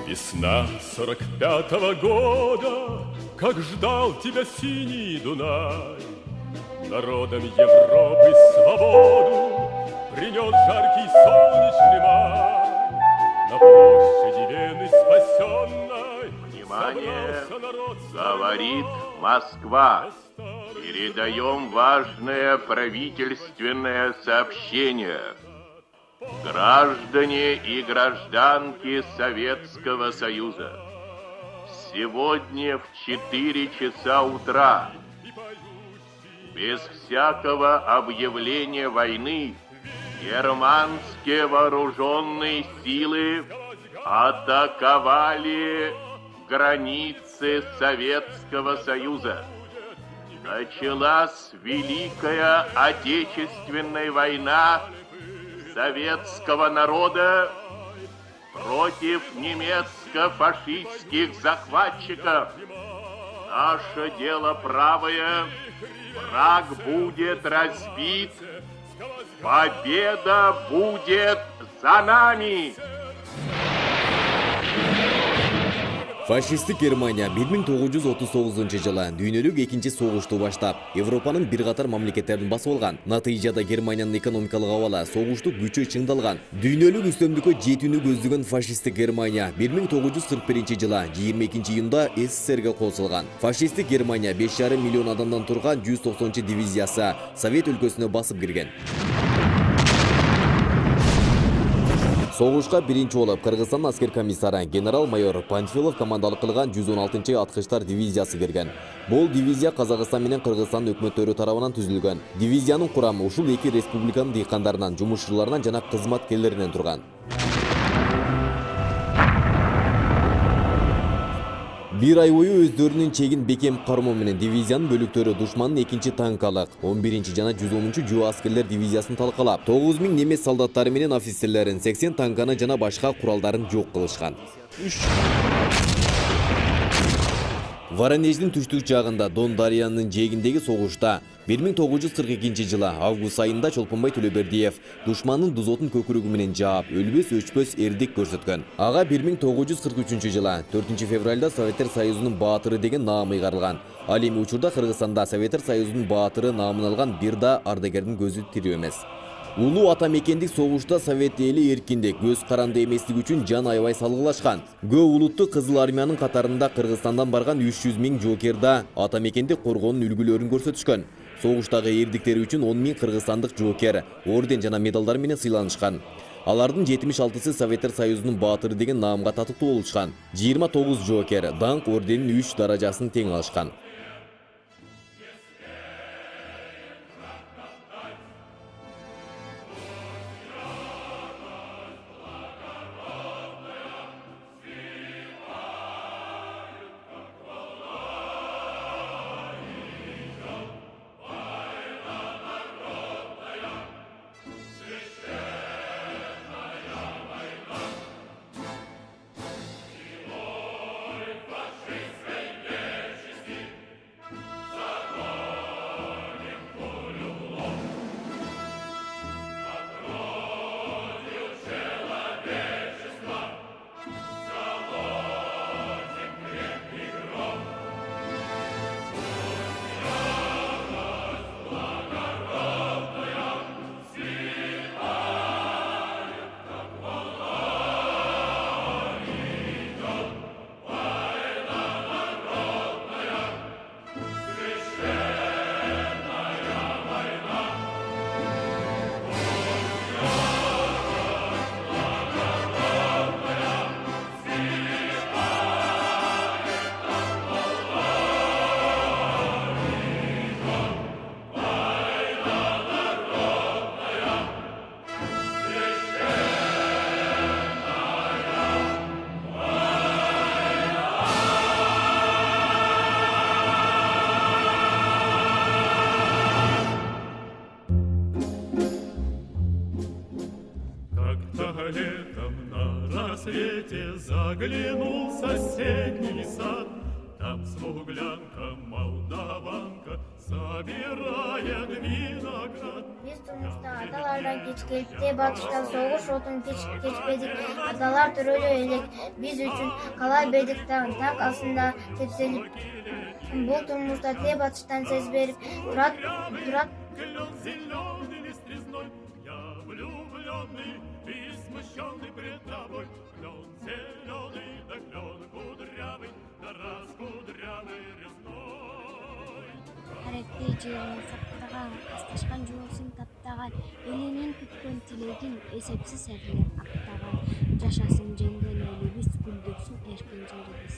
Весна 45-го года, как ждал тебя синий Дунай, народам Европы свободу принес жаркий солнечный май. На площади Вены спасенной Внимание! собрался народ Говорит Москва. Передаем важное правительственное сообщение. Граждане и гражданки Советского Союза, сегодня в 4 часа утра, без всякого объявления войны, германские вооруженные силы атаковали границы Советского Союза. Началась Великая Отечественная война советского народа против немецко-фашистских захватчиков. Наше дело правое, враг будет разбит, победа будет за нами. Фашистик Германия 1939-жылы дүйнөлүк экинчи согушту баштап, Европанын бир катар мамлекеттерин басып алган. Натыйжада Германиянын экономикалык абалы согушту күчү чыңдалган. Дүйнөлүк үстөмдүккө жетүүнү көздөгөн фашистик Германия 1941-жылы 22-июнда СССРге кошулган. Фашистик Германия 5,5 миллион адамдан турган 190-дивизиясы Совет өлкөсүнө басып кирген. Соғышқа биринчи болуп Кыргызстан аскер комиссары генерал-майор Панфилов командалык кылган 116-чы аткычтар дивизиясы кирген. Бул дивизия Казакстан менен Кыргызстан өкмөттөрү тарабынан түзүлгөн. Дивизиянын курамы ушул эки республиканын дыйкандарынан, жумушчуларынан жана кызматкерлеринен турган. Бир ай бою өздөрүнүн чегин бекем кармоо менен дивизиянын бөлүктөрү душмандын 2-чи танкалык, 11-чи жана 110-чу жөө аскерлер дивизиясын талкалап, 9000 немец солдаттары менен офицерлерин, 80 танканы жана башка куралдарын жок кылышкан. Воронеждин түштүк жагында Дон Дарыянын жээгиндеги согушта 1942-жылы август айында Чолпонбай Төлөбердиев душмандын дузотун көкүрөгү менен жаап, өлбөс өчпөс эрдик көрсөткөн. Ага 1943-жылы 4-февралда Советтер Союзунун баатыры деген наам ыйгарылган. Ал эми учурда Кыргызстанда Советтер Союзунун баатыры наамын алган бир да ардагердин көзү тирүү эмес. Улуу ата мекендик согушта Совет эли эркиндик, көз каранды эместик үчүн жан аябай салгылашкан. Көө улуттуу Кызыл армиянын катарында Кыргызстандан барган 300 000 жоокерда ата мекендик коргоонун үлгүлөрүн көрсөтүшкөн. Согуштагы эрдиктери үчүн 10 000 кыргызстандык жоокер орден жана медалдар менен сыйланышкан. Алардын 76-сы Советтер Союзунун баатыры деген наамга татыктуу болушкан. 29 жоокер даңк орденин 3 даражасын тең алышкан. рассвете заглянул в соседний сад. Там смуглянка, молдаванка собирает виноград. Не биз турмушта аталардан кечкелик, батыштан согуш отун кечпедик, аталар төрөлө элек биз үчүн кала бердик так астында тепселип. Бул турмушта батыштан сөз берип турат. Клен зеленый лист резной, я влюбленный и смущенный пред тобой. Клен зеленый, да клен кудрявый, да раскудрявый резной. Каректи жерин сактаган, асташкан жолсун таптаган, элинин күткөн тилегин эсепсиз эрлер актаган, жашасын жеңген элибиз, гүлдөрсүн эркин жерибиз.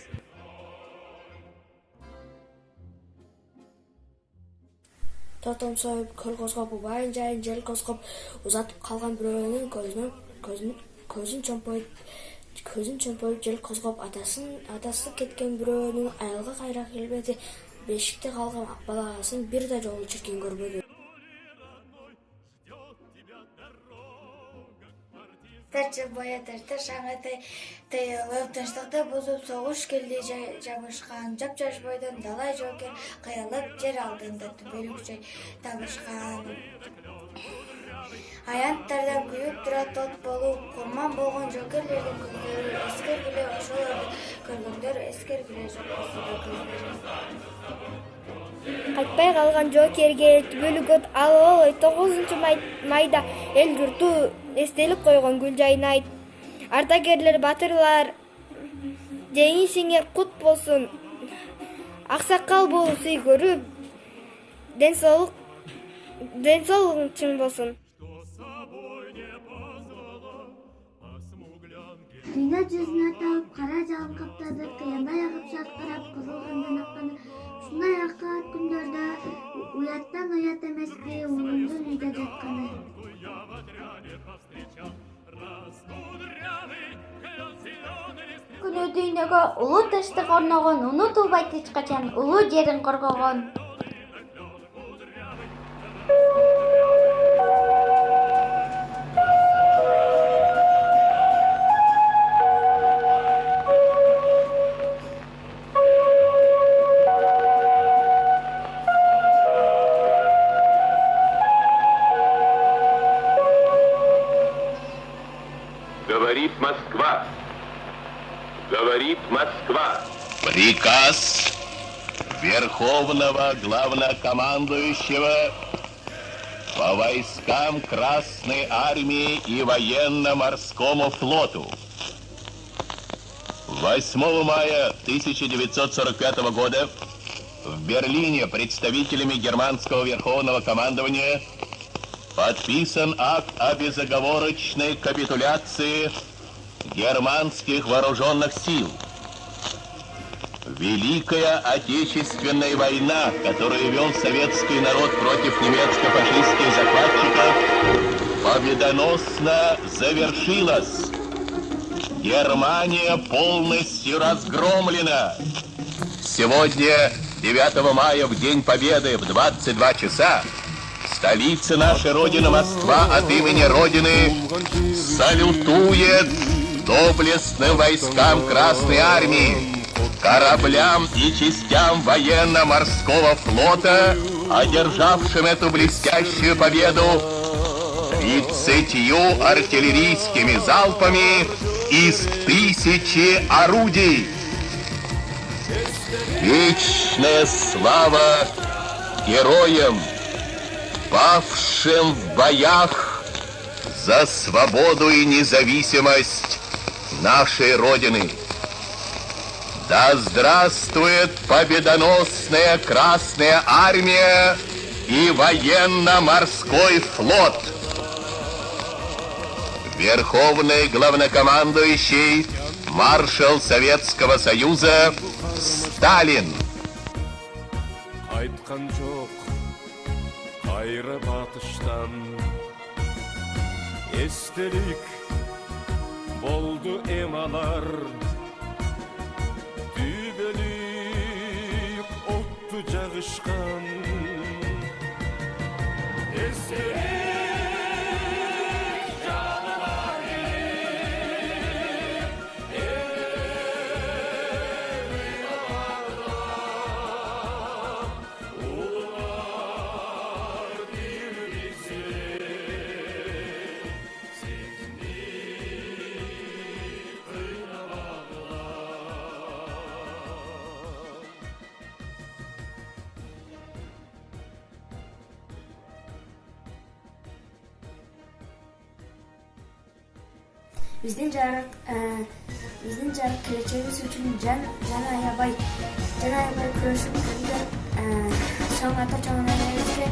Тотом союп, көл козгоп, убайын жайын жел козгоп, узатып калган бирөөнүн көзүн чомпоюп жел козгоп, атасы кеткен бирөөнүн аялга кайра келбеди, бешикте калган баласын бир да жолу чиркин көрбөдү. Тачы баятарда шаңа тайылып, тынчтыкты бузуп, согуш келди жабышкан. Жап-жаш бойдон далай жоокер кыялып, жер алдында түбөлүкчөй табышкан. Аянттардан күйүп турат тот болуп, курман болгон жоокерлердин көздөрү эскергиле, ошолорду көргөндөр эскергиле жокпосуда көздөрү. Кайтпай калган жоокерге түбөлүк от алып, 9-майда эл журту эстелик койгон гүл жайын айт. Ардагерлер, батырлар, жеңишиңер кут болсун. Аксакал болуп сый көрүп, ден соолугуң чың болсун. Дүйнө жүзүн аталып, кара жалын каптады, кыяндай агып шаркырап, кызылгандан акканы. Ушундай акаат күндөрдө уяттан уят эмеспи улундун үйдө жатканы. Күнү дүйнөгө улуу таштык орногон, унутулбайт эч качан улуу жерин коргогон. Говорит Москва. Говорит Москва. Приказ Верховного Главнокомандующего по войскам Красной Армии и Военно-Морскому флоту. 8 мая 1945 года в Берлине представителями германского Верховного командования подписан акт о безоговорочной капитуляции германских вооруженных сил. Великая Отечественная война, которую вел советский народ против немецко-фашистских захватчиков, победоносно завершилась. Германия полностью разгромлена. Сегодня, 9 мая, в День Победы, в 22 часа, столица нашей Родины, Москва, от имени Родины салютует доблестным войскам Красной Армии, кораблям и частям военно-морского флота, одержавшим эту блестящую победу 30 артиллерийскими залпами из 1000 орудий. Вечная слава героям, павшим в боях за свободу и независимость нашей Родины. Да здравствует победоносная Красная Армия и военно-морской флот! Верховный главнокомандующий маршал Советского Союза Сталин. Кайткан жок кайра батыштан, эстелик болду эмалар, түбөлүк отту жагышкан. Эстелик жаныма келип, улуулар бир бизден. биздин жарык келечегибиз үчүн жан аябай күрөшүп жүргөн чоң ата чоң энелерибизге